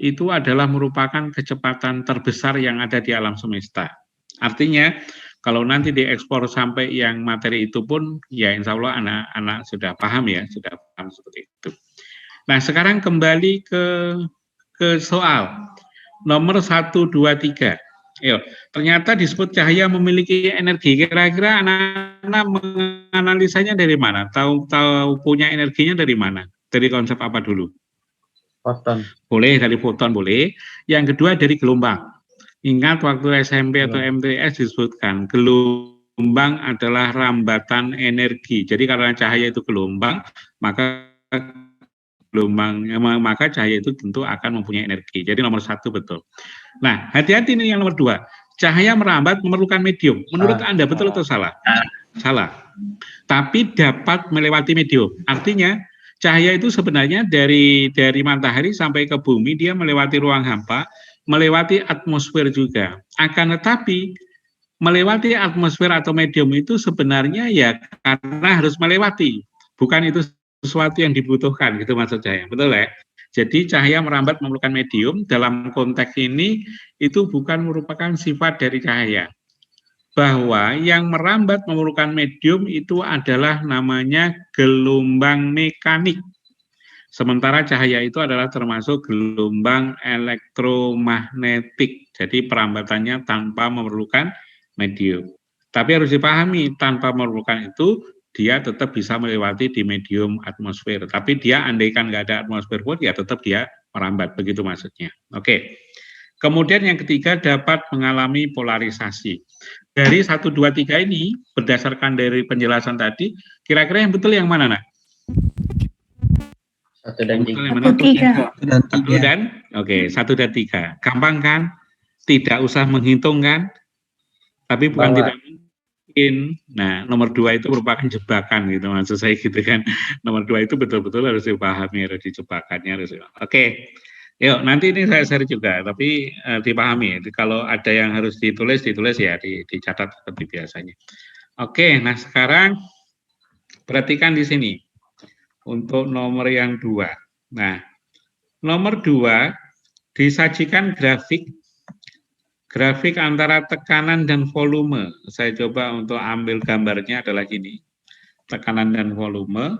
itu adalah merupakan kecepatan terbesar yang ada di alam semesta. Artinya, kalau nanti diekspor sampai yang materi itu pun, ya insya Allah anak-anak sudah paham ya, sudah paham seperti itu. Nah, sekarang kembali ke soal nomor 1, 2, 3. Yo, ternyata disebut cahaya memiliki energi. Kira-kira anak-anak menganalisanya dari mana? Tahu punya energinya dari mana? Dari konsep apa dulu? Foton. Boleh dari foton, boleh. Yang kedua dari gelombang. Ingat waktu SMP atau MTS disebutkan gelombang adalah rambatan energi. Jadi karena cahaya itu gelombang, maka cahaya itu tentu akan mempunyai energi. Jadi nomor 1 betul. Nah, hati-hati nih yang nomor 2. Cahaya merambat memerlukan medium. Menurut Anda betul atau salah? Salah. Tapi dapat melewati medium. Artinya cahaya itu sebenarnya dari matahari sampai ke bumi dia melewati ruang hampa, melewati atmosfer juga. Akan tetapi melewati atmosfer atau medium itu sebenarnya ya karena harus melewati, bukan itu sesuatu yang dibutuhkan, gitu maksud saya. Betul ya? Jadi cahaya merambat memerlukan medium, dalam konteks ini itu bukan merupakan sifat dari cahaya. Bahwa yang merambat memerlukan medium itu adalah namanya gelombang mekanik. Sementara cahaya itu adalah termasuk gelombang elektromagnetik. Jadi perambatannya tanpa memerlukan medium. Tapi harus dipahami, tanpa memerlukan itu, dia tetap bisa melewati di medium atmosfer. Tapi dia andaikan nggak ada atmosfer pun, ya tetap dia merambat. Begitu maksudnya. Oke. Kemudian yang ketiga, dapat mengalami polarisasi. Dari 1, 2, 3 ini, berdasarkan dari penjelasan tadi, kira-kira yang betul yang mana, nak? 1 dan 3. 1 dan 3. Gampang kan? Tidak usah menghitung kan? Tapi bukan tidak mungkin. Nah, nomor 2 itu merupakan jebakan gitu, maksud saya gitu kan. Nomor 2 itu betul-betul harus dipahami, harus dijebakannya. Oke. Yuk, nanti ini saya share juga, tapi dipahami. Kalau ada yang harus ditulis ya, dicatat seperti biasanya. Oke, nah sekarang perhatikan di sini. Untuk nomor yang 2. Nah, nomor 2 disajikan grafik antara tekanan dan volume. Saya coba untuk ambil gambarnya adalah gini. Tekanan dan volume.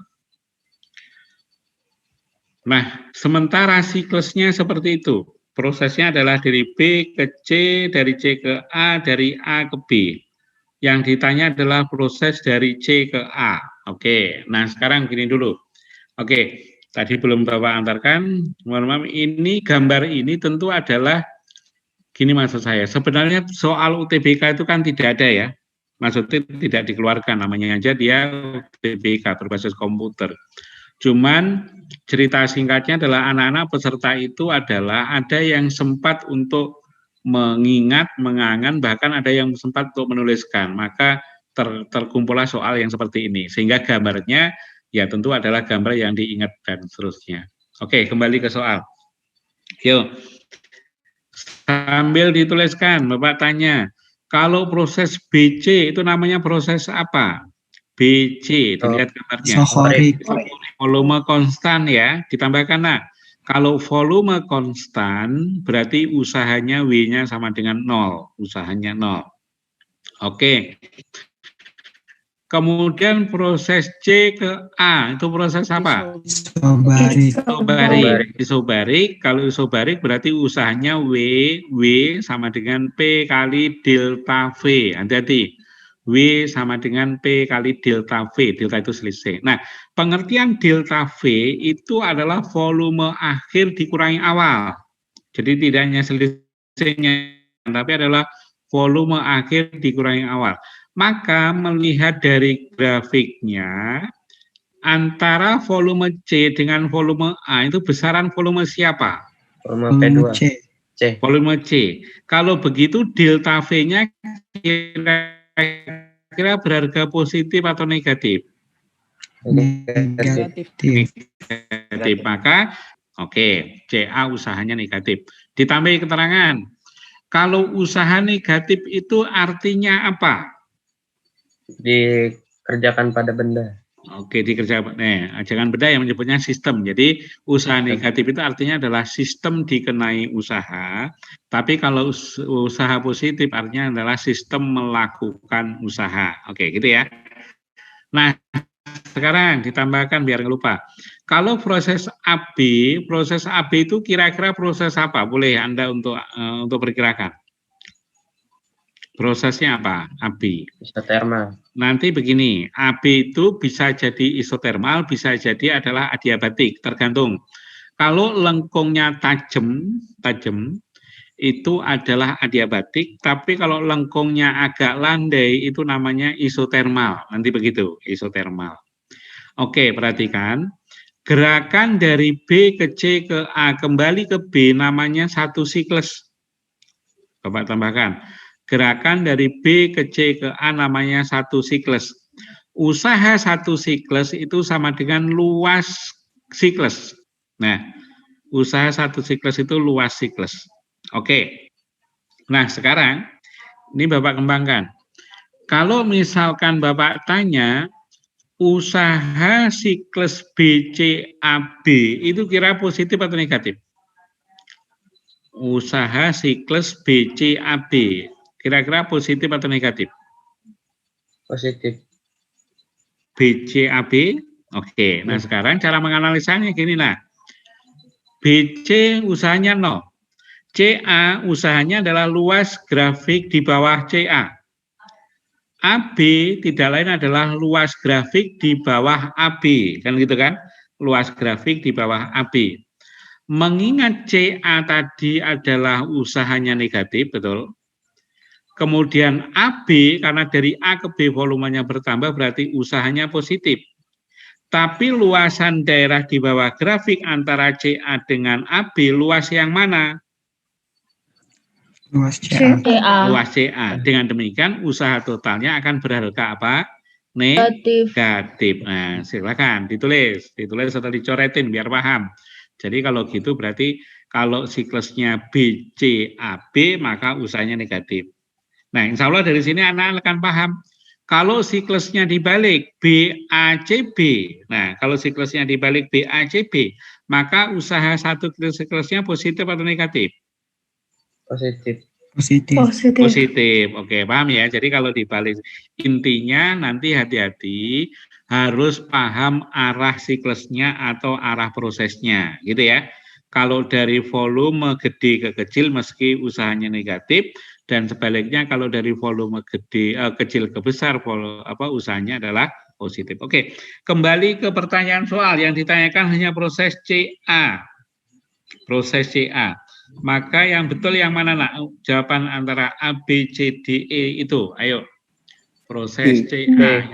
Nah, sementara siklusnya seperti itu. Prosesnya adalah dari B ke C, dari C ke A, dari A ke B. Yang ditanya adalah proses dari C ke A. Oke, nah sekarang gini dulu. Oke, tadi belum Bapak antarkan, mohon maaf, ini gambar ini tentu adalah, gini maksud saya, sebenarnya soal UTBK itu kan tidak ada ya, maksudnya tidak dikeluarkan, namanya aja dia UTBK berbasis komputer. Cuman cerita singkatnya adalah anak-anak peserta itu adalah ada yang sempat untuk mengingat, mengangan, bahkan ada yang sempat untuk menuliskan, maka terkumpullah soal yang seperti ini, sehingga gambarnya ya tentu adalah gambar yang diingat dan seterusnya. Oke, kembali ke soal. Yuk, sambil dituliskan, Bapak tanya, kalau proses BC itu namanya proses apa? BC, dilihat gambarnya. Volume konstan ya, ditambahkan. Nah, kalau volume konstan, berarti usahanya W-nya sama dengan 0, usahanya 0. Oke. Kemudian proses C ke A, itu proses apa? Isobarik. Kalau isobarik berarti usahanya W sama dengan P kali delta V. Hati-hati. W sama dengan P kali delta V. Delta itu selisih. Nah, pengertian delta V itu adalah volume akhir dikurangi awal. Jadi tidak hanya selisihnya, tapi adalah volume akhir dikurangi awal. Maka melihat dari grafiknya, antara volume C dengan volume A itu besaran volume siapa? Volume C. Volume C. Kalau begitu delta V-nya kira-kira berharga positif atau negatif? Negatif. Maka oke, CA usahanya negatif. Ditambah keterangan. Kalau usaha negatif itu artinya apa? Dikerjakan pada benda. Oke, dikerjakan. Jangan beda yang menyebutnya sistem. Jadi usaha negatif itu artinya adalah sistem dikenai usaha, tapi kalau usaha positif artinya adalah sistem melakukan usaha. Oke, gitu ya. Nah, sekarang ditambahkan biar nggak lupa. Kalau proses AB itu kira-kira proses apa? Boleh Anda untuk perkirakan. Prosesnya apa? AB. Isotermal. Nanti begini, AB itu bisa jadi isotermal, bisa jadi adalah adiabatik, tergantung. Kalau lengkungnya tajam itu adalah adiabatik, tapi kalau lengkungnya agak landai itu namanya isotermal. Nanti begitu, isotermal. Oke, perhatikan. Gerakan dari B ke C ke A kembali ke B namanya satu siklus. Coba tambahkan. Gerakan dari B ke C ke A namanya satu siklus. Usaha satu siklus itu sama dengan luas siklus. Nah, usaha satu siklus itu luas siklus. Oke. Nah, sekarang ini Bapak kembangkan. Kalau misalkan Bapak tanya usaha siklus BCAB itu kira positif atau negatif? Usaha siklus BCAB kira-kira positif atau negatif? Positif. BCAB. Oke, nah sekarang cara menganalisanya gini nah. BC usahanya 0. CA usahanya adalah luas grafik di bawah CA. AB tidak lain adalah luas grafik di bawah AB, kan gitu kan? Luas grafik di bawah AB. Mengingat CA tadi adalah usahanya negatif, betul? Kemudian AB karena dari A ke B volumenya bertambah berarti usahanya positif. Tapi luasan daerah di bawah grafik antara CA dengan AB luas yang mana? Luas CA. Luas CA. Dengan demikian usaha totalnya akan berharga apa? Negatif. Nah, silakan ditulis atau dicoretin biar paham. Jadi kalau gitu berarti kalau siklusnya BCAB maka usahanya negatif. Nah, insya Allah dari sini anak akan paham. Kalau siklusnya dibalik BACB, nah kalau siklusnya dibalik BACB, maka usaha satu siklusnya positif atau negatif? Positif. Positif. Oke, paham ya. Jadi kalau dibalik intinya nanti hati-hati harus paham arah siklusnya atau arah prosesnya, gitu ya. Kalau dari volume gede ke kecil meski usahanya negatif dan sebaliknya kalau dari volume kecil ke besar usahanya adalah positif. Oke, kembali ke pertanyaan soal yang ditanyakan hanya proses CA. Proses CA. Maka yang betul yang mana nak? Jawaban antara A, B, C, D, E itu. Ayo. Proses CA.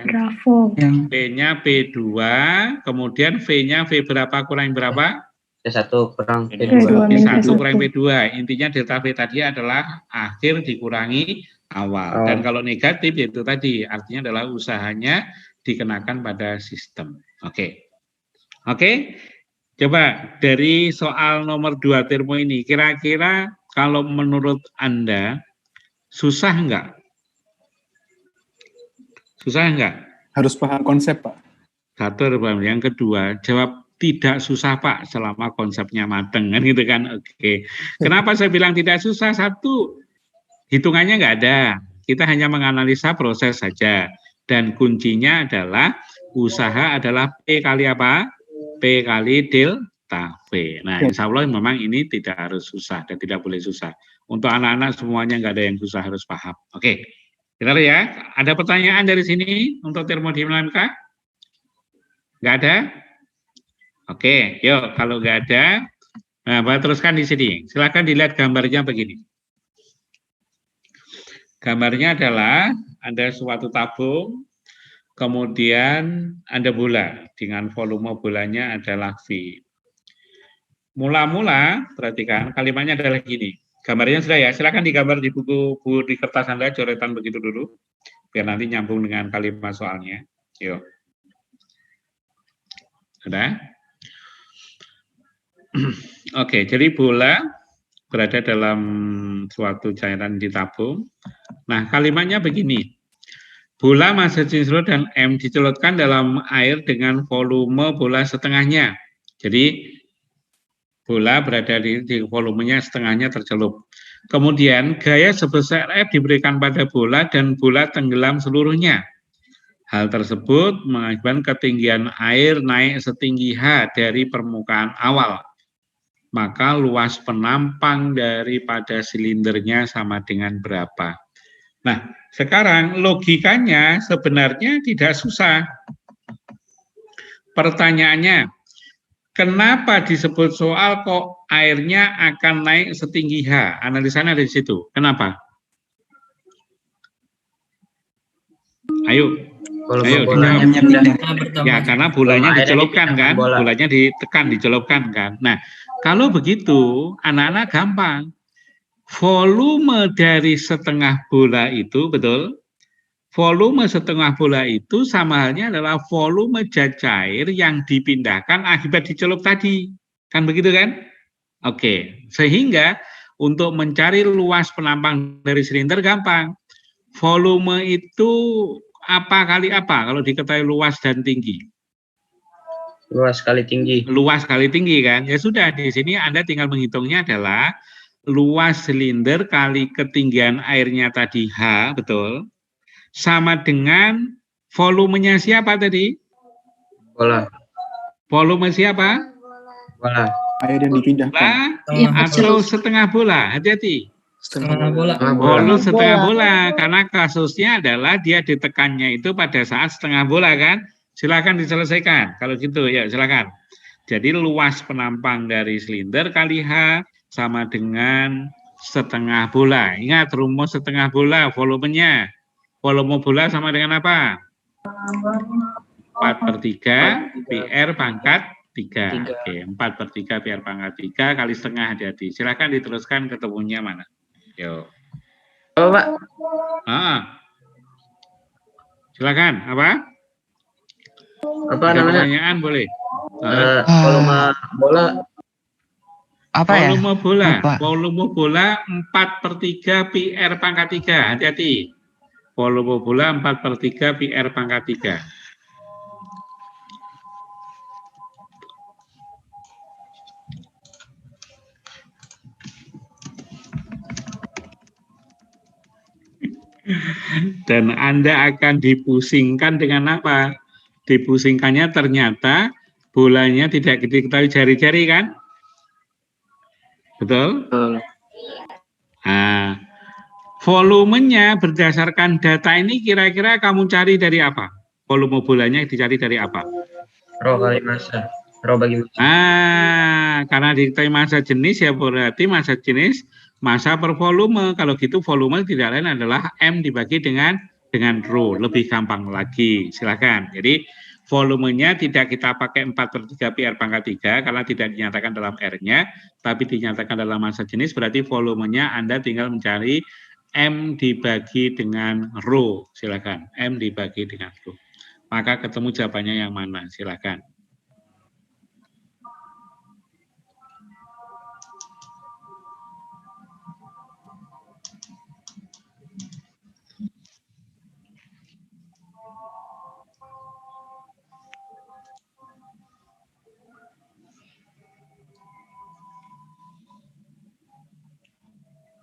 B-nya B2, kemudian V-nya V berapa kurang berapa? P1 kurang P2. P1 kurang P2. Intinya delta V tadi adalah akhir dikurangi awal. Dan kalau negatif itu tadi artinya adalah usahanya dikenakan pada sistem. Oke. Oke. Coba dari soal nomor 2 termo ini, kira-kira kalau menurut Anda susah enggak? Susah enggak? Harus paham konsep, Pak. Satu, yang kedua, jawab tidak susah, Pak, selama konsepnya mateng, kan gitu kan? Oke. Kenapa saya bilang tidak susah? Satu, hitungannya enggak ada. Kita hanya menganalisa proses saja. Dan kuncinya adalah usaha adalah P kali apa? P kali delta V. Nah, insya Allah memang ini tidak harus susah dan tidak boleh susah. Untuk anak-anak semuanya nggak ada yang susah, harus paham. Oke, benar ya? Ada pertanyaan dari sini untuk termodinamika? Nggak ada? Oke, yuk kalau nggak ada, nah, teruskan di sini. Silakan dilihat gambarnya begini. Gambarnya adalah ada suatu tabung, kemudian ada bola dengan volume bolanya adalah V. Mula-mula, perhatikan kalimatnya adalah gini. Gambarnya sudah ya, silakan digambar di buku di kertas Anda, coretan begitu dulu, biar nanti nyambung dengan kalimat soalnya. Yuk. Sudah? Oke, jadi bola berada dalam suatu cairan di tabung. Nah, kalimatnya begini. bola massa jenis rho dan M dicelupkan dalam air dengan volume bola setengahnya. Jadi bola berada di volumenya setengahnya tercelup. Kemudian gaya sebesar F diberikan pada bola dan bola tenggelam seluruhnya. Hal tersebut mengakibatkan ketinggian air naik setinggi H dari permukaan awal. Maka luas penampang daripada silindernya sama dengan berapa. Nah, sekarang logikanya sebenarnya tidak susah. Pertanyaannya, kenapa disebut soal kok airnya akan naik setinggi H? Analisanya dari situ. Kenapa? Ayo. Ayo, bolanya ya, karena bolanya dicelupkan kan, bolanya ditekan, dicelupkan kan. Nah, kalau begitu, anak-anak gampang. Volume dari setengah bola itu, betul? Volume setengah bola itu sama halnya adalah volume zat cair yang dipindahkan akibat dicelup tadi. Kan begitu kan? Oke, sehingga untuk mencari luas penampang dari silinder gampang. Volume itu apa kali apa kalau diketahui luas dan tinggi? Luas kali tinggi. Luas kali tinggi kan? Ya sudah, di sini Anda tinggal menghitungnya adalah luas silinder kali ketinggian airnya tadi H, betul? Sama dengan volumenya siapa tadi? Bola. Volume siapa? Bola. Air yang dipindahkan. Atau setengah bola? Hati-hati. Setengah bola. Volume setengah bola, karena kasusnya adalah dia ditekannya itu pada saat setengah bola kan. Silakan diselesaikan. Kalau gitu ya silakan. Jadi luas penampang dari silinder kali H sama dengan setengah bola. Ingat rumus setengah bola volumenya. Volume bola sama dengan apa? 4/3 PR pangkat 3. Oke, 4/3 PR pangkat 3 kali setengah, hati-hati. Silakan diteruskan, ketemunya mana? Yo. Oh, Pak. Silakan, apa? Apa ada namanya? Pertanyaan boleh. Volume bola. Apa ya? Volume bola. Lupa. Volume bola 4/3 PR pangkat 3. Hati-hati. Volume bola 4/3 PR pangkat 3. Dan Anda akan dipusingkan dengan apa? Dipusingkannya ternyata bolanya tidak diketahui jari-jari kan? Betul? Nah, volumenya berdasarkan data ini kira-kira kamu cari dari apa? Volume bolanya dicari dari apa? Rho kali massa. Rho bagi massa. Karena diketahui massa jenis ya berarti massa jenis massa per volume. Kalau gitu volume tidak lain adalah M dibagi dengan rho. Lebih gampang lagi. Silakan. Jadi volumenya tidak kita pakai 4/3 PR pangkat 3 karena tidak dinyatakan dalam R-nya, tapi dinyatakan dalam massa jenis, berarti volumenya Anda tinggal mencari M dibagi dengan rho. Silakan. M dibagi dengan rho. Maka ketemu jawabannya yang mana? Silakan.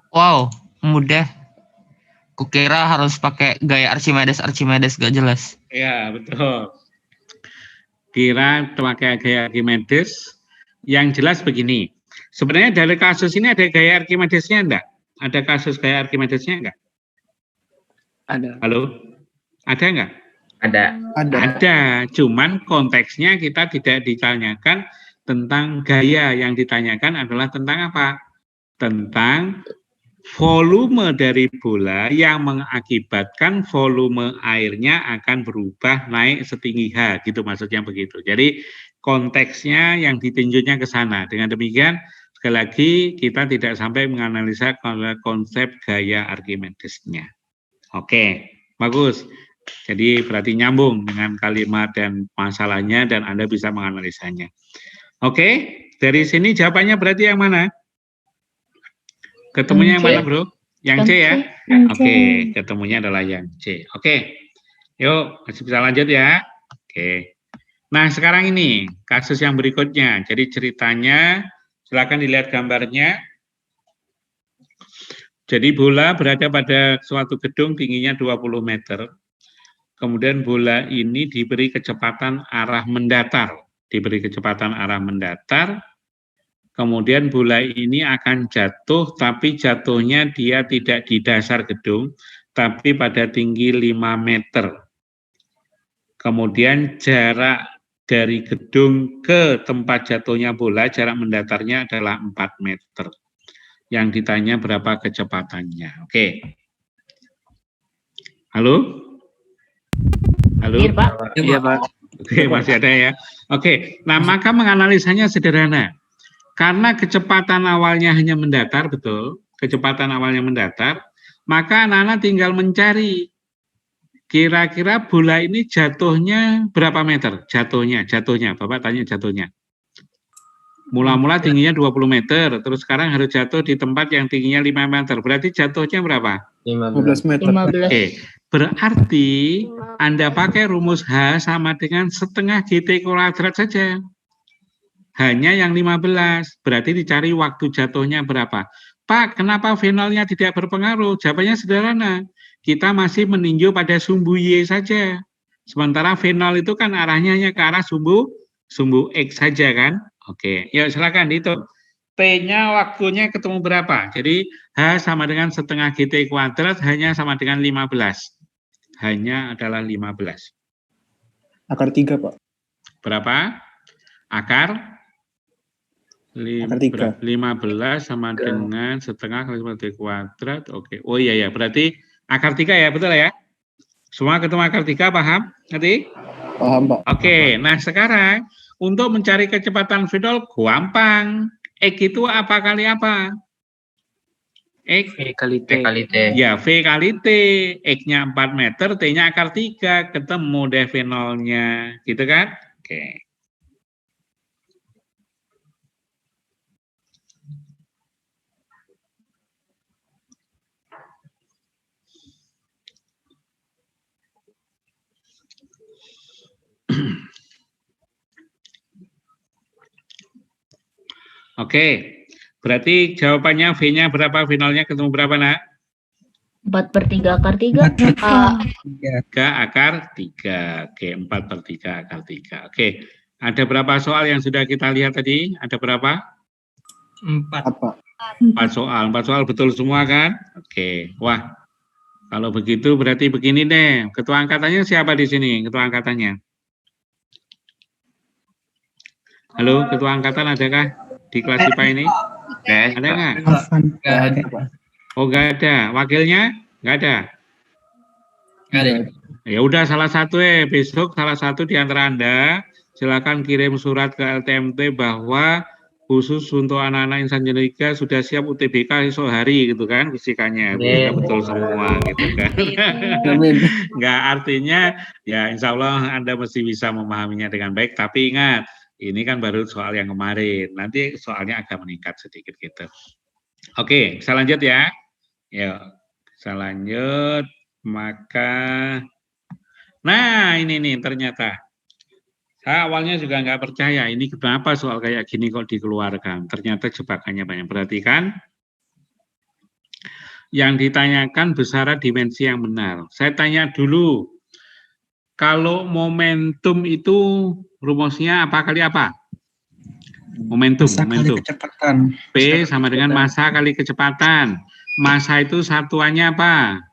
Wow, mudah. Kukira harus pakai gaya Archimedes gak jelas. Ya, betul. Kira pakai gaya Archimedes. Yang jelas begini. Sebenarnya dari kasus ini ada gaya Archimedesnya enggak? Ada kasus gaya Archimedesnya enggak? Ada. Halo? Ada enggak? Ada. Cuman konteksnya kita tidak ditanyakan tentang gaya. Yang ditanyakan adalah tentang apa? Tentang volume dari bola yang mengakibatkan volume airnya akan berubah naik setinggi H, gitu maksudnya begitu. Jadi konteksnya yang ditunjuknya ke sana. Dengan demikian, sekali lagi kita tidak sampai menganalisa konsep gaya Archimedesnya. Oke, bagus. Jadi berarti nyambung dengan kalimat dan masalahnya dan Anda bisa menganalisanya. Oke, dari sini jawabannya berarti yang mana? Ketemunya yang mana, Bro? Yang C ya? Oke, ketemunya adalah yang C. Oke. Yuk, masih bisa lanjut ya. Oke. Nah, sekarang ini kasus yang berikutnya. Jadi ceritanya, silakan dilihat gambarnya. Jadi bola berada pada suatu gedung tingginya 20 meter. Kemudian bola ini diberi kecepatan arah mendatar. Diberi kecepatan arah mendatar. Kemudian bola ini akan jatuh, tapi jatuhnya dia tidak di dasar gedung, tapi pada tinggi 5 meter. Kemudian jarak dari gedung ke tempat jatuhnya bola, jarak mendatarnya adalah 4 meter. Yang ditanya berapa kecepatannya. Oke. Halo? Halo? Iya, Pak. Iya, Pak. Oke, masih ada ya. Oke, nah maka menganalisanya sederhana. Karena kecepatan awalnya hanya mendatar, betul, kecepatan awalnya mendatar, maka anak-anak tinggal mencari kira-kira bola ini jatuhnya berapa meter? Jatuhnya, Bapak tanya jatuhnya. Mula-mula tingginya 20 meter, terus sekarang harus jatuh di tempat yang tingginya 5 meter. Berarti jatuhnya berapa? 15 meter. 15. Oke, berarti Anda pakai rumus H sama dengan setengah GT kuadrat saja. Hanya yang 15, berarti dicari waktu jatuhnya berapa. Pak, kenapa V0-nya tidak berpengaruh? Jawabannya sederhana. Kita masih meninjau pada sumbu Y saja. Sementara V0 itu kan arahnya hanya ke arah sumbu X saja kan. Oke, yuk silakan dihitung. T-nya waktunya ketemu berapa? Jadi H sama dengan setengah GT kuadrat hanya sama dengan 15. Hanya adalah 15. Akar 3, Pak. Berapa? Akar 15 sama dengan setengah kali GT kuadrat. Oke. Oh iya ya, berarti akar 3 ya, betul ya? Semua ketemu akar 3, paham? Nanti? Paham, Pak. Oke, nah sekarang untuk mencari kecepatan V0 gampang. X itu apa kali apa? X V kali T. Ya, V kali T. X-nya 4 meter, T-nya akar 3. Ketemu deh V0-nya. Gitu kan? Oke. Oke, berarti jawabannya V-nya berapa, V0-nya ketemu berapa, nak? 4/3 akar 3. 3 akar 3. Oke, 4/3 akar 3. Oke, ada berapa soal yang sudah kita lihat tadi? Ada berapa? 4, Pak. 4 soal. 4 soal betul semua kan? Oke, wah. Kalau begitu berarti begini deh. Ketua angkatannya siapa di sini? Ketua angkatannya? Halo, ketua angkatan adakah di kelas IPA ini? Ada nggak? Oh, nggak ada. Wakilnya? Nggak ada. Ya udah, salah satu besok salah satu di antara Anda silakan kirim surat ke LTMT bahwa khusus untuk anak-anak insan jenika sudah siap UTBK esok hari gitu kan fisikanya. Bisa betul semua gitu kan. Nggak, artinya ya insya Allah Anda mesti bisa memahaminya dengan baik, tapi ingat ini kan baru soal yang kemarin, nanti soalnya agak meningkat sedikit gitu. Oke, bisa lanjut ya. Yuk, bisa lanjut. Maka, nah ini nih ternyata. Saya awalnya juga nggak percaya, ini kenapa soal kayak gini kok dikeluarkan. Ternyata jebakannya banyak. Perhatikan. Yang ditanyakan besaran dimensi yang benar. Saya tanya dulu, kalau momentum itu rumusnya apa kali apa? Momentum. Kali kecepatan. P sama dengan massa kali kecepatan. Massa itu satuannya apa?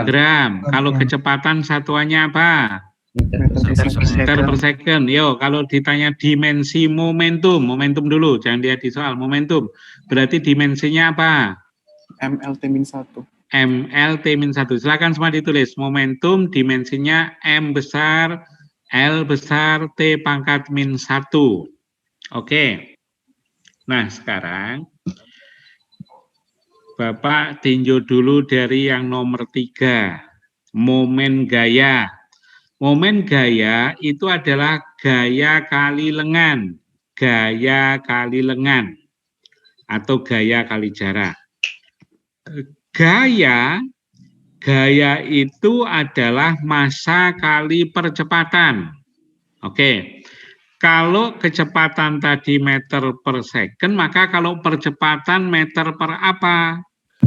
Gram. Kalau kecepatan satuannya apa? Meter per second. Yo, kalau ditanya dimensi momentum dulu, jangan lihat di soal momentum. Berarti dimensinya apa? MLT-1. MLT-1. Silakan semua ditulis. Momentum dimensinya M besar, L besar, T pangkat min 1. Oke. Nah, sekarang Bapak tinjau dulu dari yang nomor 3. Momen gaya. Momen gaya itu adalah gaya kali lengan. Gaya kali lengan. Atau gaya kali jarak. Gaya Gaya itu adalah massa kali percepatan. Oke. Kalau kecepatan tadi meter per second, maka kalau percepatan meter per apa?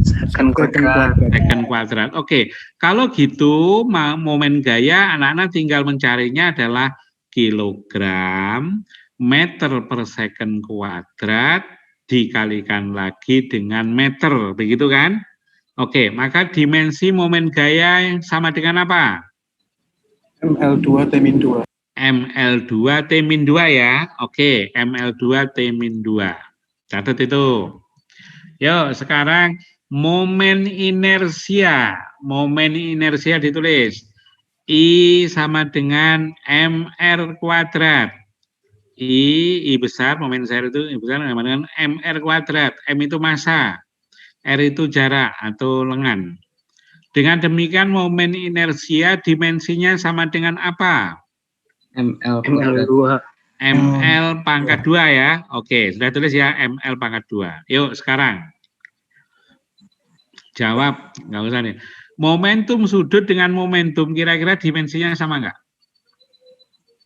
Second kuadrat. Second kuadrat. Oke. Kalau gitu, momen gaya anak-anak tinggal mencarinya adalah kilogram meter per second kuadrat dikalikan lagi dengan meter. Begitu kan? Oke, maka dimensi momen gaya sama dengan apa? ML2 T-2. ML2 T-2 ya. Oke, ML2 T-2. Catat itu. Yuk, sekarang momen inersia. Momen inersia ditulis. I sama dengan MR kuadrat. I besar, momen saya itu I besar sama dengan MR kuadrat. M itu massa. R itu jarak atau lengan. Dengan demikian momen inersia dimensinya sama dengan apa? ML2. ML pangkat 2 ya. Oke, sudah tulis ya ML pangkat 2. Yuk sekarang. Jawab, nggak usah nih. Momentum sudut dengan momentum kira-kira dimensinya sama nggak?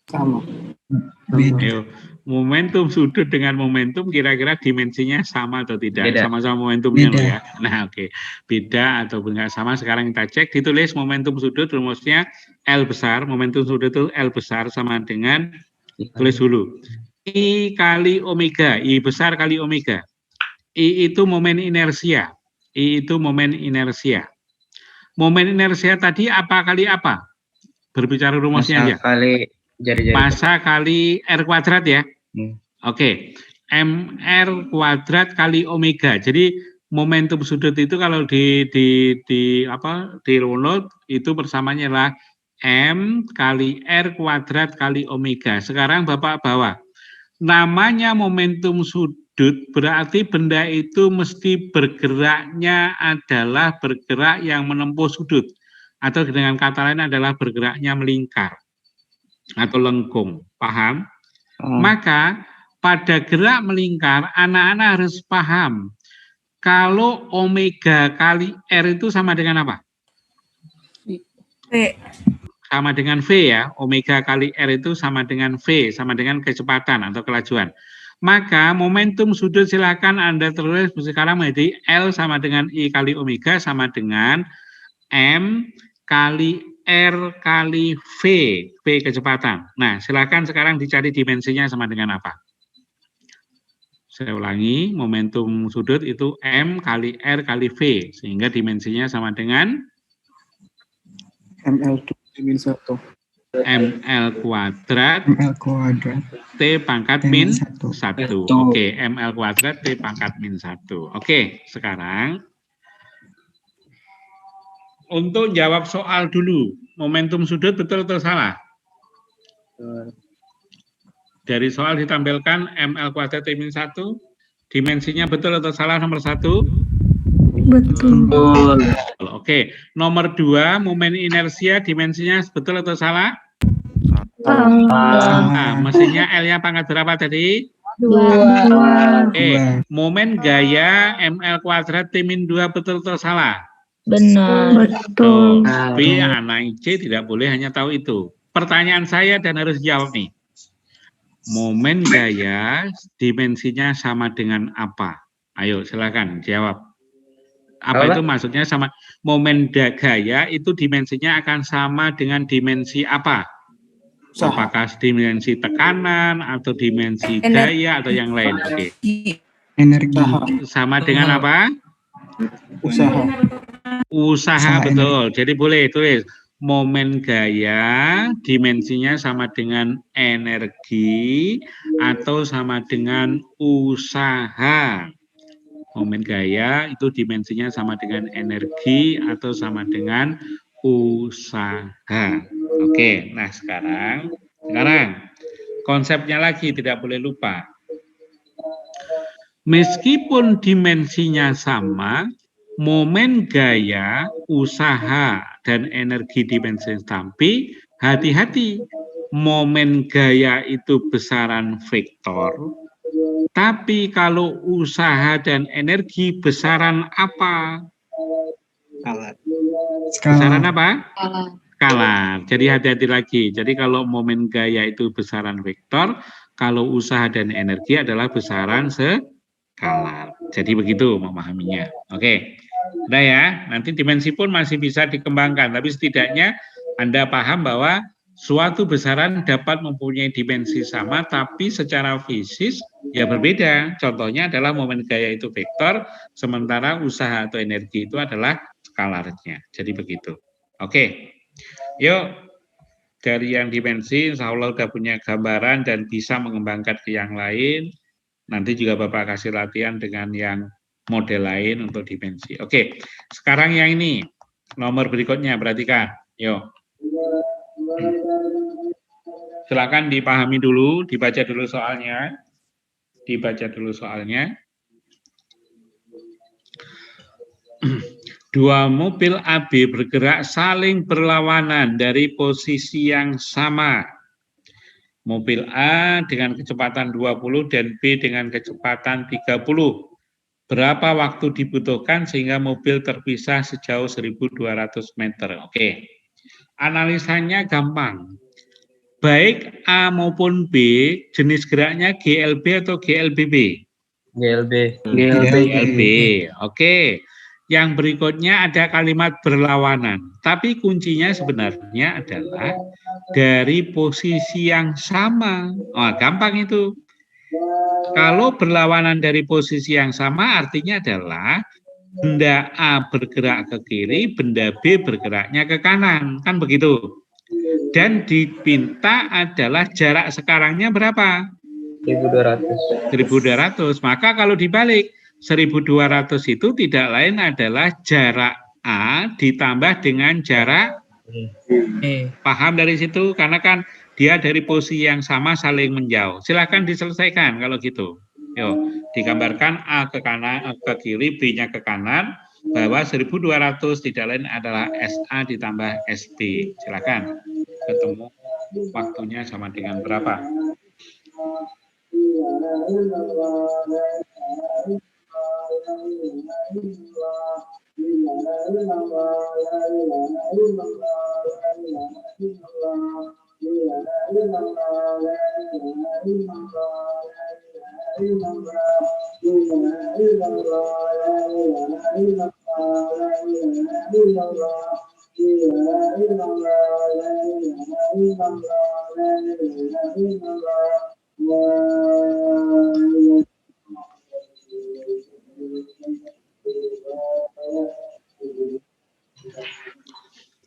Sama. Ayo, momentum sudut dengan momentum kira-kira dimensinya sama atau tidak? Sama-sama momentumnya loh ya. Nah oke, beda ataupun nggak sama sekarang kita cek. Ditulis momentum sudut rumusnya L besar. Momentum sudut itu L besar sama dengan, tulis dulu, I kali omega. I besar kali omega. I itu momen inersia. I itu momen inersia. Momen inersia tadi apa kali apa? Berbicara rumusnya aja. Kali jari-jari. Massa kali R kuadrat ya. Oke. MR kuadrat kali omega. Jadi momentum sudut itu kalau di runut itu persamanya adalah M kali R kuadrat kali omega. Sekarang Bapak bawa. Namanya momentum sudut berarti benda itu mesti bergeraknya adalah bergerak yang menempuh sudut. Atau dengan kata lain adalah bergeraknya melingkar atau lengkung. Paham? Maka pada gerak melingkar anak-anak harus paham kalau omega kali R itu sama dengan apa? V. Sama dengan V ya. Omega kali R itu sama dengan V, sama dengan kecepatan atau kelajuan. Maka momentum sudut silakan Anda tulis sekarang menjadi L sama dengan I kali omega sama dengan M kali R kali V, V kecepatan. Nah, silakan sekarang dicari dimensinya sama dengan apa? Saya ulangi, momentum sudut itu M kali R kali V, sehingga dimensinya sama dengan ML2 T-1. ML kuadrat T pangkat min 1. Oke, ML kuadrat T pangkat min 1. Oke, sekarang untuk jawab soal dulu, momentum sudut betul atau salah? Dari soal ditampilkan ML kuadrat T min 1, dimensinya betul atau salah nomor 1? Betul. Oke, nomor 2, momen inersia dimensinya betul atau salah? Nah, mestinya L-nya pangkat berapa tadi? 2. Oke, momen gaya ML kuadrat T min 2 betul atau salah? Benar. Betul. Tapi anak IC tidak boleh hanya tahu itu. Pertanyaan saya dan harus jawab nih. Momen gaya dimensinya sama dengan apa? Ayo silakan jawab. Apa itu maksudnya sama momen gaya itu dimensinya akan sama dengan dimensi apa? Apakah dimensi tekanan atau dimensi gaya atau yang lain? Oke. Energi. Sama dengan apa? Usaha betul. Jadi boleh tulis momen gaya dimensinya sama dengan energi atau sama dengan usaha. Momen gaya itu dimensinya sama dengan energi atau sama dengan usaha. Oke, nah sekarang konsepnya lagi tidak boleh lupa. Meskipun dimensinya sama, momen gaya, usaha, dan energi dimensi tapi hati-hati, momen gaya itu besaran vektor, tapi kalau usaha dan energi besaran apa? Besaran Skala. apa? Skalar. Jadi hati-hati lagi. Jadi kalau momen gaya itu besaran vektor, kalau usaha dan energi adalah besaran skalar. Jadi begitu memahaminya. Oke. Udah ya, nanti dimensi pun masih bisa dikembangkan, tapi setidaknya Anda paham bahwa suatu besaran dapat mempunyai dimensi sama, tapi secara fisis ya berbeda. Contohnya adalah momen gaya itu vektor, sementara usaha atau energi itu adalah skalarnya. Jadi begitu. Oke, yuk dari yang dimensi, insya Allah udah punya gambaran dan bisa mengembangkan ke yang lain. Nanti juga Bapak kasih latihan dengan yang model lain untuk dimensi. Oke, sekarang yang ini, nomor berikutnya, perhatikan. Yuk. Silakan dipahami dulu, dibaca dulu soalnya. Dibaca dulu soalnya. Dua mobil AB bergerak saling berlawanan dari posisi yang sama. Mobil A dengan kecepatan 20 dan B dengan kecepatan 30. Berapa waktu dibutuhkan sehingga mobil terpisah sejauh 1.200 meter? Oke. Analisanya gampang. Baik A maupun B, jenis geraknya GLB atau GLBB? GLB. GLB. Oke. Yang berikutnya ada kalimat berlawanan. Tapi kuncinya sebenarnya adalah dari posisi yang sama. Oh, gampang itu. Kalau berlawanan dari posisi yang sama artinya adalah benda A bergerak ke kiri, benda B bergeraknya ke kanan. Kan begitu. Dan dipinta adalah jarak sekarangnya berapa? 1.200. 1.200. Maka kalau dibalik, 1.200 itu tidak lain adalah jarak A ditambah dengan jarak Paham dari situ? Karena kan dia dari posisi yang sama saling menjauh. Silakan diselesaikan kalau gitu. Yuk, digambarkan A ke kanan, ke kiri, B-nya ke kanan, bahwa 1.200 tidak lain adalah SA ditambah SB. Silakan. Ketemu waktunya sama dengan berapa?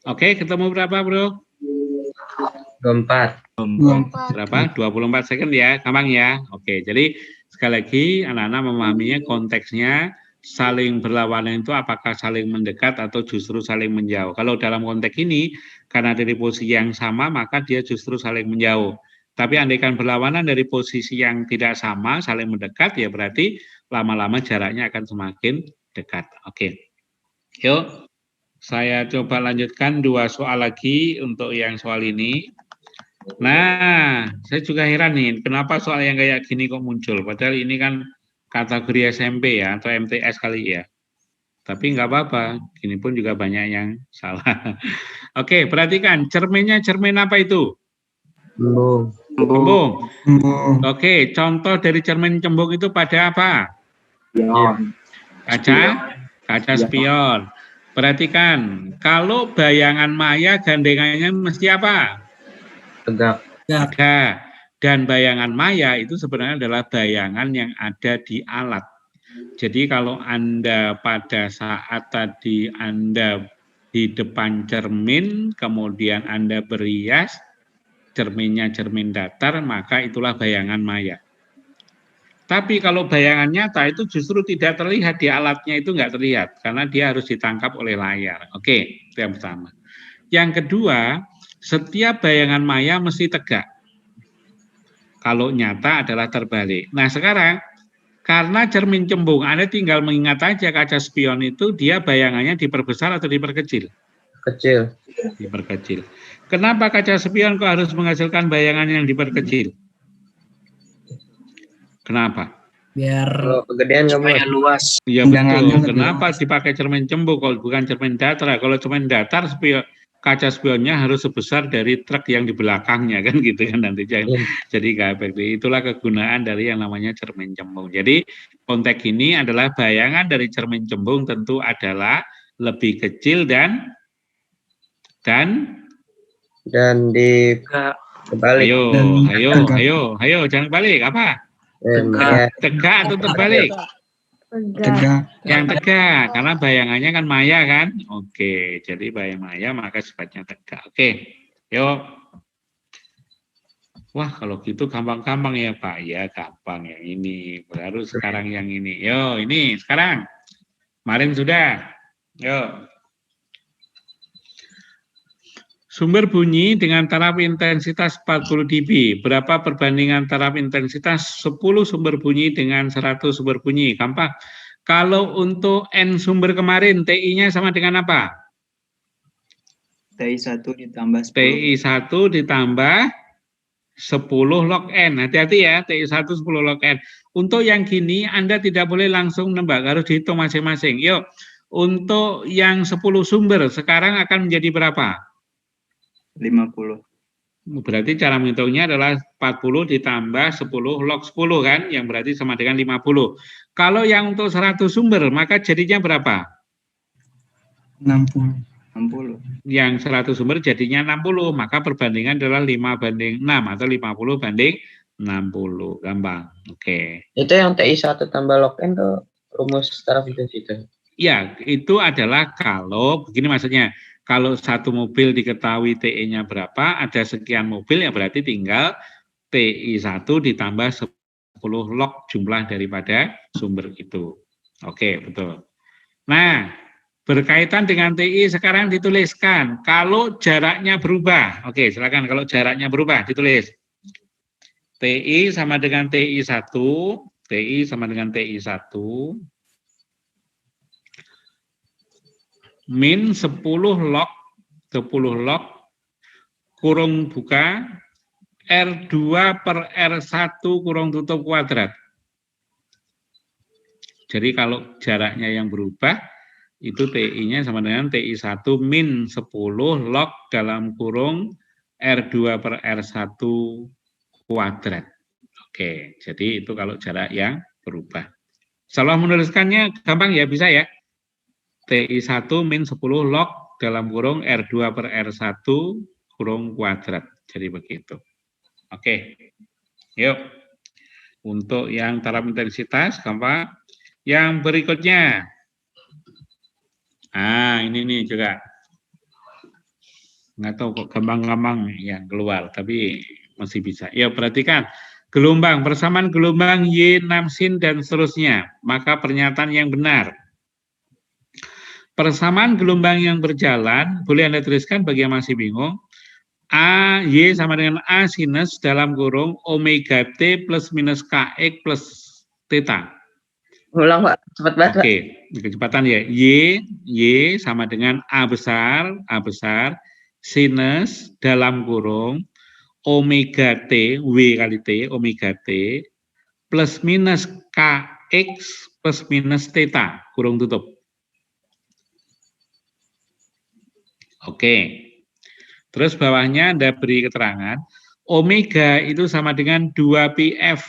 Oke, ketemu berapa, Bro? 24. Berapa? 24 second ya, gampang ya. Oke, jadi sekali lagi anak-anak memahaminya konteksnya saling berlawanan itu apakah saling mendekat atau justru saling menjauh. Kalau dalam konteks ini, karena dari posisi yang sama, maka dia justru saling menjauh. Tapi andaikan berlawanan dari posisi yang tidak sama, saling mendekat, ya berarti lama-lama jaraknya akan semakin dekat. Oke, yuk. Saya coba lanjutkan 2 soal lagi untuk yang soal ini. Nah, saya juga heran nih, kenapa soal yang kayak gini kok muncul? Padahal ini kan kategori SMP ya, atau MTS kali ya. Tapi nggak apa-apa, gini pun juga banyak yang salah. Oke, perhatikan, cerminnya cermin apa itu? Cembung. Cembung. Cembung. Oke, contoh dari cermin cembung itu pada apa? Kaca spion. Perhatikan, kalau bayangan maya gandengannya mesti apa? Tegak. Ada. Dan bayangan maya itu sebenarnya adalah bayangan yang ada di alat. Jadi kalau Anda pada saat tadi Anda di depan cermin, kemudian Anda berias, cerminnya cermin datar, maka itulah bayangan maya. Tapi kalau bayangan nyata itu justru tidak terlihat di alatnya, itu nggak terlihat karena dia harus ditangkap oleh layar. Oke, itu yang pertama. Yang kedua, setiap bayangan maya mesti tegak. Kalau nyata adalah terbalik. Nah sekarang karena cermin cembung, Anda tinggal mengingat aja kaca spion itu dia bayangannya diperbesar atau diperkecil? Kecil. Diperkecil. Kenapa kaca spion kok harus menghasilkan bayangan yang diperkecil? Kenapa? biar Kalau kegedean nggak supaya muat. luas. Iya Undangannya betul. lebih Kenapa dipakai cermin cembung kalau bukan cermin datar? Kalau cermin datar, kaca spionnya harus sebesar dari truk yang di belakangnya kan gitu kan nanti. Jadi nggak efektif. Itulah kegunaan dari yang namanya cermin cembung. Jadi konteks ini adalah bayangan dari cermin cembung tentu adalah lebih kecil dan dibalik. ayo jangan balik apa? Ya, Tegak atau terbalik? tegak. Yang tegak, karena bayangannya kan maya kan? Oke, jadi bayang maya maka sifatnya tegak. Oke, yuk. Wah, kalau gitu gampang-gampang ya Pak. Ya, gampang yang ini. Baru sekarang yang ini. Yo, ini sekarang. Kemarin sudah. Yo. Sumber bunyi dengan taraf intensitas 40 dB. Berapa perbandingan taraf intensitas 10 sumber bunyi dengan 100 sumber bunyi? Gampang. Kalau untuk N sumber kemarin, TI-nya sama dengan apa? TI 1 ditambah 10. TI 1 ditambah 10 log N. Hati-hati ya, TI 1 10 log N. Untuk yang gini, Anda tidak boleh langsung nembak, harus dihitung masing-masing. Yuk, untuk yang 10 sumber, sekarang akan menjadi berapa? 50. Berarti cara menghitungnya adalah 40 ditambah 10 log 10 kan, yang berarti sama dengan 50. Kalau yang untuk 100 sumber, maka jadinya berapa? 60. 60. Yang 100 sumber jadinya 60, maka perbandingan adalah 5:6 atau 50:60. Gampang. Oke. itu yang TI 1 tambah log N tuh rumus taraf intensitas. Ya, itu adalah kalau, begini maksudnya, kalau satu mobil diketahui TE-nya berapa, ada sekian mobil, ya berarti tinggal TI 1 ditambah 10 log jumlah daripada sumber itu. Oke, betul. Nah, berkaitan dengan TI sekarang dituliskan, kalau jaraknya berubah. Oke, silakan kalau jaraknya berubah, ditulis. TI sama dengan TI 1, TI sama dengan TI 1, min 10 log kurung buka R2 per R1 kurung tutup kuadrat. Jadi kalau jaraknya yang berubah, itu TI-nya sama dengan TI 1 min 10 log dalam kurung R2 per R1 kuadrat. Oke, jadi itu kalau jarak yang berubah. Salah menuliskannya gampang ya, bisa ya. TI 1 min 10 log dalam kurung R2 per R1 kurung kuadrat. Jadi begitu. Oke, yuk. Untuk yang taraf intensitas, gampang. Yang berikutnya. Ini nih juga. Nggak tahu kok gampang-gampang yang keluar, tapi masih bisa. Ya, perhatikan. Gelombang, persamaan gelombang Y, 6 sin, dan seterusnya. Maka pernyataan yang benar. Persamaan gelombang yang berjalan, boleh Anda tuliskan bagi yang masih bingung. A, Y sama dengan A sinus dalam kurung omega T plus minus KX plus theta. Ulang Pak, cepat banget Pak. Oke, kecepatan ya. Y sama dengan A besar, sinus dalam kurung omega T, W kali T, omega T, plus minus KX plus minus theta, kurung tutup. Oke, terus bawahnya Anda beri keterangan, omega itu sama dengan 2πf.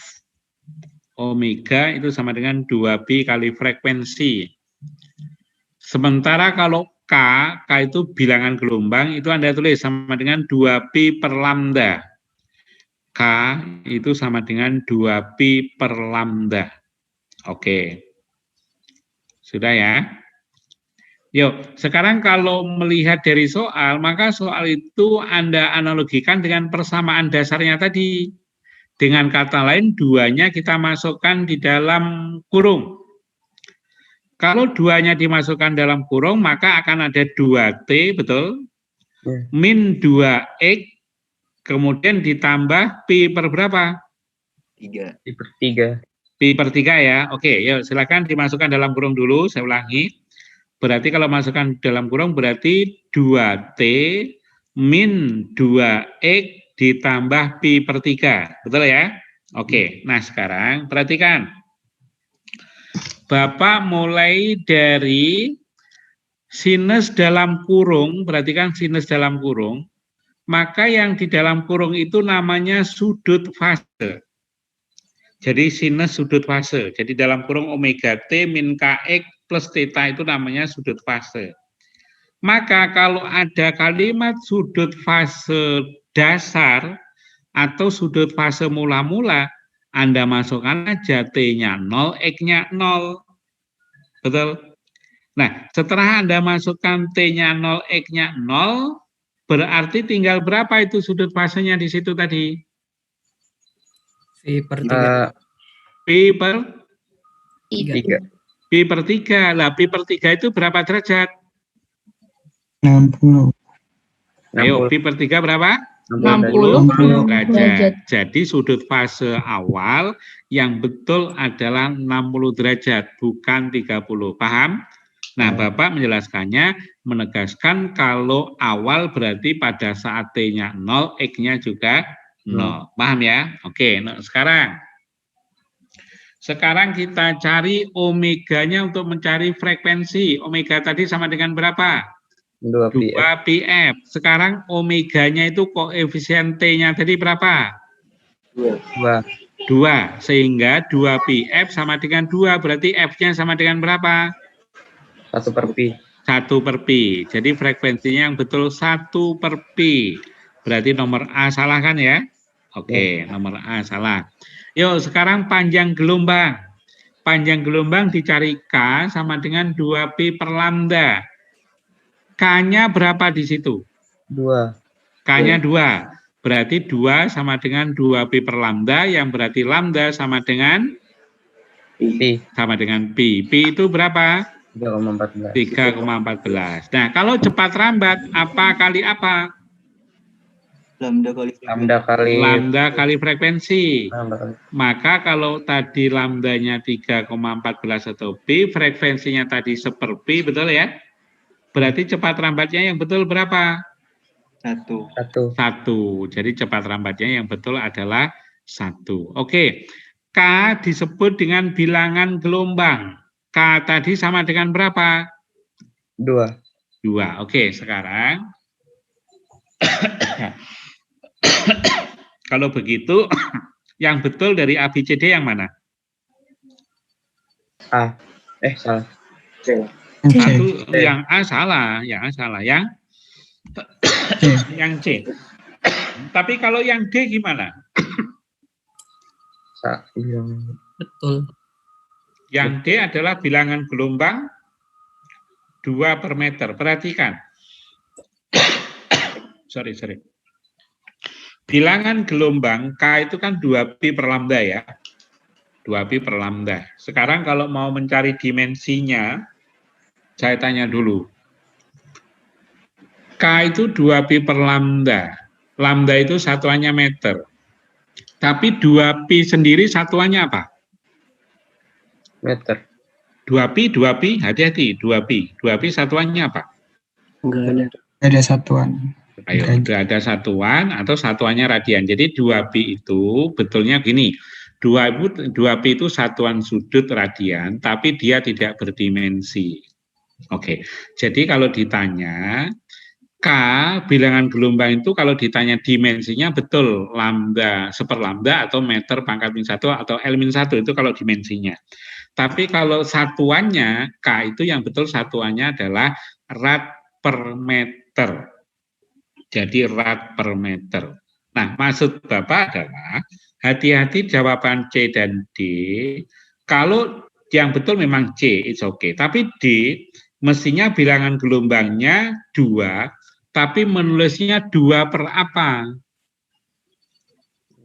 Omega itu sama dengan 2π kali frekuensi. Sementara kalau K itu bilangan gelombang, itu Anda tulis sama dengan 2π per lambda. K itu sama dengan 2π per lambda. Oke, sudah ya? Yuk, sekarang kalau melihat dari soal, maka soal itu Anda analogikan dengan persamaan dasarnya tadi. Dengan kata lain, duanya kita masukkan di dalam kurung. Kalau duanya dimasukkan dalam kurung, maka akan ada 2T, betul? Min 2X, kemudian ditambah Pi per berapa? 3. Pi per 3. Pi per 3 ya. Oke, yuk silakan dimasukkan dalam kurung dulu, saya ulangi. Berarti kalau masukkan dalam kurung berarti 2T min 2X ditambah Pi per 3. Betul ya? Oke, nah sekarang perhatikan. Bapak mulai dari sinus dalam kurung, berarti kan sinus dalam kurung, maka yang di dalam kurung itu namanya sudut fase. Jadi sinus sudut fase. Jadi dalam kurung omega T min KX plus theta itu namanya sudut fase. Maka kalau ada kalimat sudut fase dasar atau sudut fase mula-mula, Anda masukkan aja T-nya 0, X-nya 0. Betul? Nah, setelah Anda masukkan T-nya 0, X-nya 0, berarti tinggal berapa itu sudut fasenya di situ tadi? V per 3. P per 3. P per 3. Lah, P per 3 itu berapa derajat? 60. Ayo, P per 3 berapa? 60 derajat. derajat. Jadi sudut fase awal yang betul adalah 60 derajat, bukan 30. Paham? Nah, Bapak menjelaskannya, menegaskan kalau awal berarti pada saat T-nya 0, X-nya juga 0. Paham ya? Oke, nah sekarang kita cari omeganya untuk mencari frekuensi. Omega tadi sama dengan berapa? 2 pi 2 PF. Sekarang omeganya itu koefisien T-nya tadi berapa? 2. 2. Sehingga 2 PF sama dengan 2. Berarti F-nya sama dengan berapa? 1 per pi. 1 per pi. Jadi frekuensinya yang betul 1 per pi. Berarti nomor A salah kan ya? Oke, nomor A salah. Yuk, sekarang panjang gelombang. Panjang gelombang dicari K sama dengan 2 pi per lambda. K-nya berapa di situ? 2. K-nya 2. Berarti 2 sama dengan 2 pi per lambda, yang berarti lambda sama dengan Pi. sama dengan pi. Pi itu berapa? 3,14. 3,14. Nah, kalau cepat rambat, apa kali apa? Lambda kali frekuensi. Maka kalau tadi lambdanya 3,14 atau pi, frekuensinya tadi 1 per pi, betul ya? Berarti cepat rambatnya yang betul berapa? 1. 1. Jadi cepat rambatnya yang betul adalah 1. Oke. K disebut dengan bilangan gelombang. K tadi sama dengan berapa? 2. 2. Oke, sekarang kalau begitu yang betul dari A, B, C, D yang mana? A. Salah. Satu, yang A salah, yang A salah, yang C. Tapi kalau yang D gimana? Betul. Yang D adalah bilangan gelombang 2 per meter. Perhatikan. Sorry. Bilangan gelombang K itu kan 2 pi per lambda ya. 2 pi per lambda. Sekarang kalau mau mencari dimensinya, saya tanya dulu. K itu 2 pi per lambda. Lambda itu satuannya meter. Tapi 2 pi sendiri satuannya apa? Meter. 2 pi, hati-hati, 2 pi. 2 pi satuannya apa? Enggak ada satuan. Ayo, tidak ada satuan atau satuannya radian. Jadi 2 pi itu betulnya gini. 2 pi itu satuan sudut radian, tapi dia tidak berdimensi. Oke, jadi kalau ditanya K, bilangan gelombang itu kalau ditanya dimensinya betul lambda, 1 per lambda atau meter pangkat min 1 atau L min 1 itu kalau dimensinya. Tapi kalau satuannya, K itu yang betul satuannya adalah rad per meter. Jadi rad per meter. Nah, maksud Bapak adalah hati-hati jawaban C dan D. Kalau yang betul memang C, it's okay. Tapi D, mestinya bilangan gelombangnya 2, tapi menulisnya 2 per apa?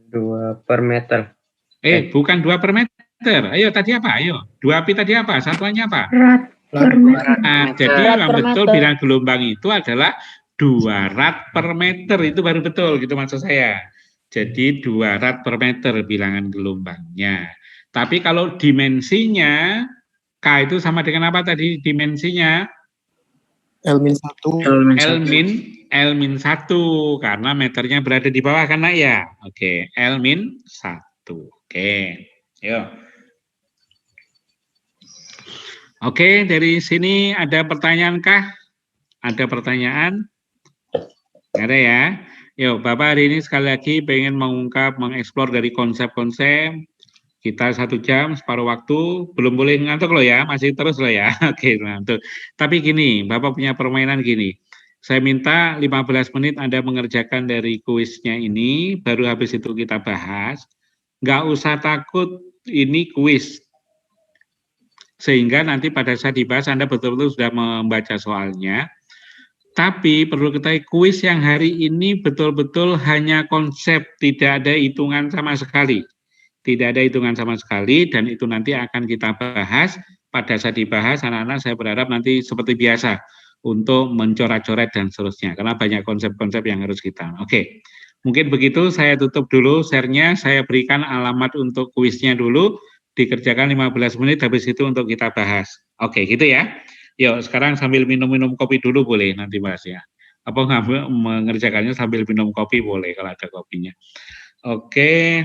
2 per meter. Bukan 2 per meter. Ayo, tadi apa? Ayo, 2 pi tadi apa? Satuannya apa? Rad per meter. Nah, jadi yang betul bilangan gelombang itu adalah 2 rad per meter. Itu baru betul, gitu maksud saya. Jadi 2 rad per meter bilangan gelombangnya. Tapi kalau dimensinya, K itu sama dengan apa tadi dimensinya? L-1. L-1, karena meternya berada di bawah kan, Nak, ya? Oke, L-1. Oke, yuk. Oke, dari sini ada pertanyaan kah? Ada pertanyaan? Nggak ada ya? Yuk, Bapak hari ini sekali lagi pengen mengungkap, mengeksplor dari konsep-konsep. Kita 1 jam, separuh waktu. Belum boleh ngantuk loh ya, masih terus loh ya. Oke, ngantuk. Tapi gini, Bapak punya permainan gini. Saya minta 15 menit Anda mengerjakan dari kuisnya ini, baru habis itu kita bahas. Nggak usah takut ini kuis. Sehingga nanti pada saat dibahas Anda betul-betul sudah membaca soalnya. Tapi perlu ketahui kuis yang hari ini betul-betul hanya konsep, tidak ada hitungan sama sekali. Tidak ada hitungan sama sekali dan itu nanti akan kita bahas. Pada saat dibahas anak-anak saya berharap nanti seperti biasa untuk mencoret-coret dan seterusnya. Karena banyak konsep-konsep yang harus kita. Oke, mungkin begitu saya tutup dulu share-nya. Saya berikan alamat untuk kuisnya dulu. Dikerjakan 15 menit habis itu untuk kita bahas. Oke, gitu ya. Yuk, sekarang sambil minum-minum kopi dulu boleh nanti Mas ya. Apa nggak mengerjakannya sambil minum kopi boleh kalau ada kopinya. Oke.